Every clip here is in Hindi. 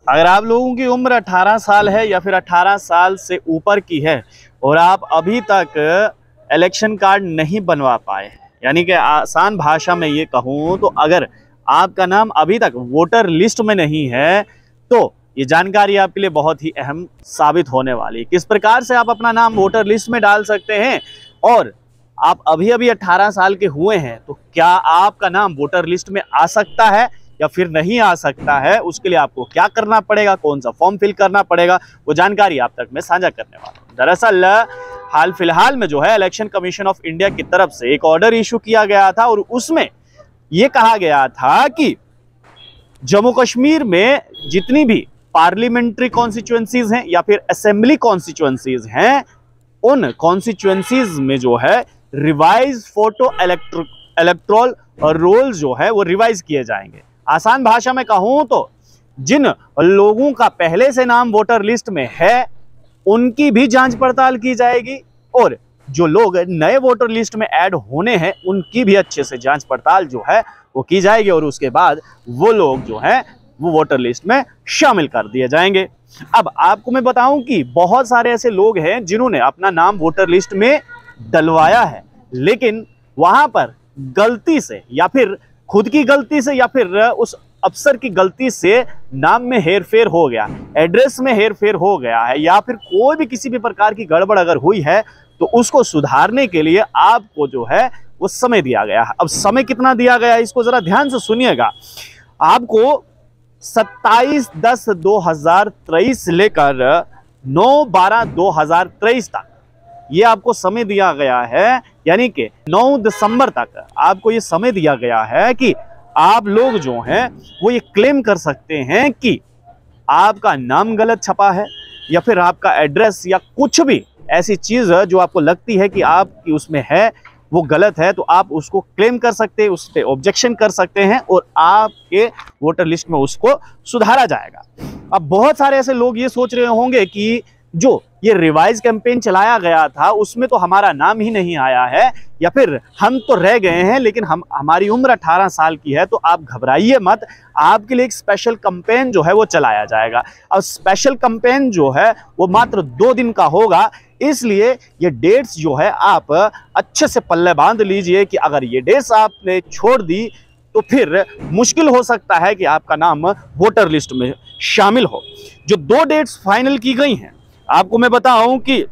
अगर आप लोगों की उम्र 18 साल है या फिर 18 साल से ऊपर की है और आप अभी तक इलेक्शन कार्ड नहीं बनवा पाए, यानी कि आसान भाषा में ये कहूँ तो अगर आपका नाम अभी तक वोटर लिस्ट में नहीं है तो ये जानकारी आपके लिए बहुत ही अहम साबित होने वाली है। किस प्रकार से आप अपना नाम वोटर लिस्ट में डाल सकते हैं और आप अभी अभी 18 साल के हुए हैं तो क्या आपका नाम वोटर लिस्ट में आ सकता है या फिर नहीं आ सकता है, उसके लिए आपको क्या करना पड़ेगा, कौन सा फॉर्म फिल करना पड़ेगा, वो जानकारी आप तक मैं साझा करने वाला हूँ। दरअसल हाल फिलहाल में जो है इलेक्शन कमीशन ऑफ इंडिया की तरफ से एक ऑर्डर इशू किया गया था और उसमें यह कहा गया था कि जम्मू कश्मीर में जितनी भी पार्लियामेंट्री कॉन्स्टिट्यूएंसीज हैं या फिर असेंबली कॉन्स्टिट्यूएंसीज हैं, उन कॉन्स्टिट्यूएंसीज में जो है रिवाइज फोटो इलेक्ट्रोल रोल जो है वो रिवाइज किए जाएंगे। आसान भाषा में कहूं तो जिन लोगों का पहले से नाम वोटर लिस्ट में है उनकी भी जांच पड़ताल की जाएगी और जो लोग नए वोटर लिस्ट में ऐड होने हैं उनकी भी अच्छे से जांच पड़ताल जो है वो की जाएगी और उसके बाद वो लोग जो हैं वो वोटर लिस्ट में शामिल कर दिए जाएंगे। अब आपको मैं बताऊं कि बहुत सारे ऐसे लोग हैं जिन्होंने अपना नाम वोटर लिस्ट में डलवाया है लेकिन वहां पर गलती से या फिर खुद की गलती से या फिर उस अफसर की गलती से नाम में हेरफेर हो गया, एड्रेस में हेरफेर हो गया है या फिर कोई भी किसी भी प्रकार की गड़बड़ अगर हुई है तो उसको सुधारने के लिए आपको जो है वो समय दिया गया है। अब समय कितना दिया गया है इसको जरा ध्यान से सुनिएगा। आपको 27/10/2023 से लेकर 9/12/2023 तक ये आपको समय दिया गया है, यानी कि 9 दिसंबर तक आपको ये समय दिया गया है कि आप लोग जो हैं वो ये क्लेम कर सकते हैं कि आपका नाम गलत छपा है या फिर आपका एड्रेस या कुछ भी ऐसी चीज जो आपको लगती है कि आपकी उसमें है वो गलत है, तो आप उसको क्लेम कर सकते हैं, उस पर ऑब्जेक्शन कर सकते हैं और आपके वोटर लिस्ट में उसको सुधारा जाएगा। अब बहुत सारे ऐसे लोग ये सोच रहे होंगे कि जो ये रिवाइज कैंपेन चलाया गया था उसमें तो हमारा नाम ही नहीं आया है या फिर हम तो रह गए हैं लेकिन हमारी उम्र 18 साल की है, तो आप घबराइए मत, आपके लिए एक स्पेशल कैंपेन जो है वो चलाया जाएगा। और स्पेशल कैंपेन जो है वो मात्र 2 दिन का होगा, इसलिए ये डेट्स जो है आप अच्छे से पल्ले बांध लीजिए कि अगर ये डेट्स आपने छोड़ दी तो फिर मुश्किल हो सकता है कि आपका नाम वोटर लिस्ट में शामिल हो। जो 2 डेट्स फाइनल की गई हैं आपको मैं बताऊं कि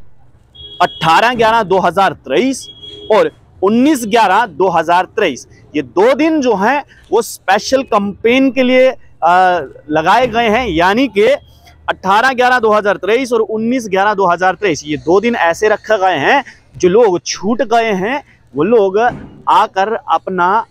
18/11/2023 और 19/11/2023 ये 2 दिन जो हैं वो स्पेशल कैंपेन के लिए लगाए गए हैं, यानी कि 18/11/2023 और 19/11/2023 ये 2 दिन ऐसे रखे गए हैं जो लोग छूट गए हैं वो लोग आकर अपना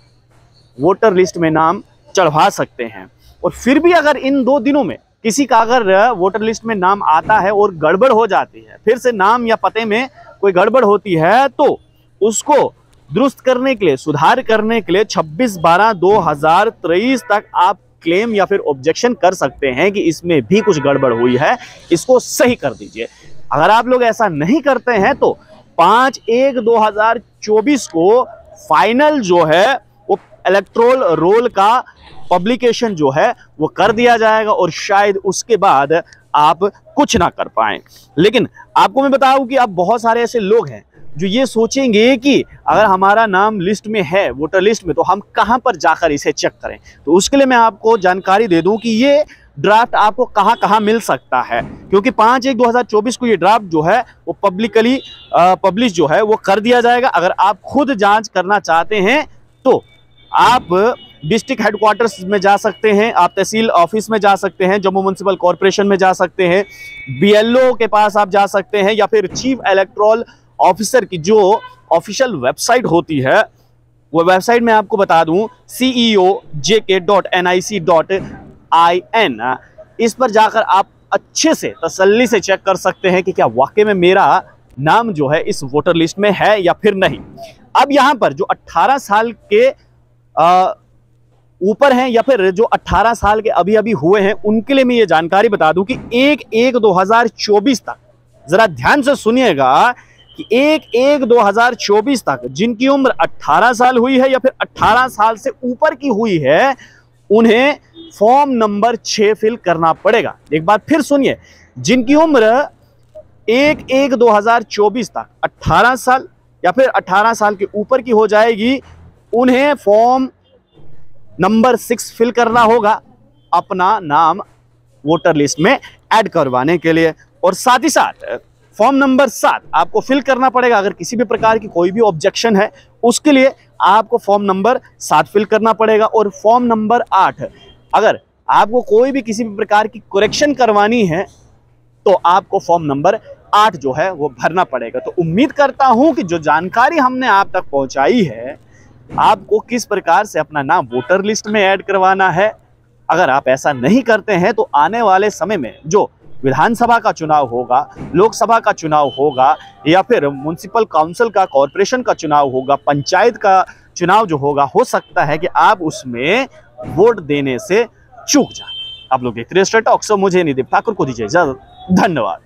वोटर लिस्ट में नाम चढ़वा सकते हैं। और फिर भी अगर इन 2 दिनों में किसी का अगर वोटर लिस्ट में नाम आता है और गड़बड़ हो जाती है, फिर से नाम या पते में कोई गड़बड़ होती है, तो उसको दुरुस्त करने के लिए, सुधार करने के लिए 26/12/2023 तक आप क्लेम या फिर ऑब्जेक्शन कर सकते हैं कि इसमें भी कुछ गड़बड़ हुई है, इसको सही कर दीजिए। अगर आप लोग ऐसा नहीं करते हैं तो 5/1/2024 को फाइनल जो है वो इलेक्टोरल रोल का पब्लिकेशन जो है वो कर दिया जाएगा और शायद उसके बाद आप कुछ ना कर पाएं। लेकिन आपको मैं बताऊं कि अब बहुत सारे ऐसे लोग हैं जो ये सोचेंगे कि अगर हमारा नाम लिस्ट में है, वोटर लिस्ट में, तो हम कहां पर जाकर इसे चेक करें। तो उसके लिए मैं आपको जानकारी दे दूं कि ये ड्राफ्ट आपको कहां मिल सकता है, क्योंकि 5/1/2024 को ये ड्राफ्ट जो है वो पब्लिकली पब्लिश जो है वो कर दिया जाएगा। अगर आप खुद जांच करना चाहते हैं तो आप डिस्ट्रिक्ट हेडक्वार्टर्स में जा सकते हैं, आप तहसील ऑफिस में जा सकते हैं, जम्मू म्युनिसिपल कॉरपोरेशन में जा सकते हैं, BLO के पास आप जा सकते हैं या फिर चीफ इलेक्टोरल ऑफिसर की जो ऑफिशियल वेबसाइट होती है वो वेबसाइट मैं आपको बता दूं ceojk.nic.in, इस पर जाकर आप अच्छे से तसल्ली से चेक कर सकते हैं कि क्या वाकई में मेरा नाम जो है इस वोटर लिस्ट में है या फिर नहीं। अब यहां पर जो 18 साल के ऊपर हैं या फिर जो 18 साल के अभी अभी हुए हैं उनके लिए मैं ये जानकारी बता दूं कि 1/1/2024 तक, जरा ध्यान से सुनिएगा कि 1/1/2024 तक जिनकी उम्र 18 साल हुई है या फिर 18 साल से ऊपर की हुई है उन्हें फॉर्म नंबर 6 फिल करना पड़ेगा। एक बार फिर सुनिए, जिनकी उम्र 1/1/2024 तक 18 साल या फिर 18 साल के ऊपर की हो जाएगी, उन्हें फॉर्म नंबर 6 फिल करना होगा अपना नाम वोटर लिस्ट में ऐड करवाने के लिए। और साथ ही साथ फॉर्म नंबर 7 आपको फिल करना पड़ेगा। अगर किसी भी प्रकार की कोई भी ऑब्जेक्शन है उसके लिए आपको फॉर्म नंबर 7 फिल करना पड़ेगा। और फॉर्म नंबर 8, अगर आपको कोई भी किसी भी प्रकार की करेक्शन करवानी है तो आपको फॉर्म नंबर 8 जो है वो भरना पड़ेगा। तो उम्मीद करता हूं कि जो जानकारी हमने आप तक पहुंचाई है, आपको किस प्रकार से अपना नाम वोटर लिस्ट में ऐड करवाना है, अगर आप ऐसा नहीं करते हैं तो आने वाले समय में जो विधानसभा का चुनाव होगा, लोकसभा का चुनाव होगा या फिर म्युनिसिपल काउंसिल का, कॉरपोरेशन का चुनाव होगा, पंचायत का चुनाव जो होगा, हो सकता है कि आप उसमें वोट देने से चूक जाए। आप लोग देख रहे हैं स्ट्रेट टॉक। सो मुझे निदीप ठाकुर को दीजिए इजाजत। धन्यवाद।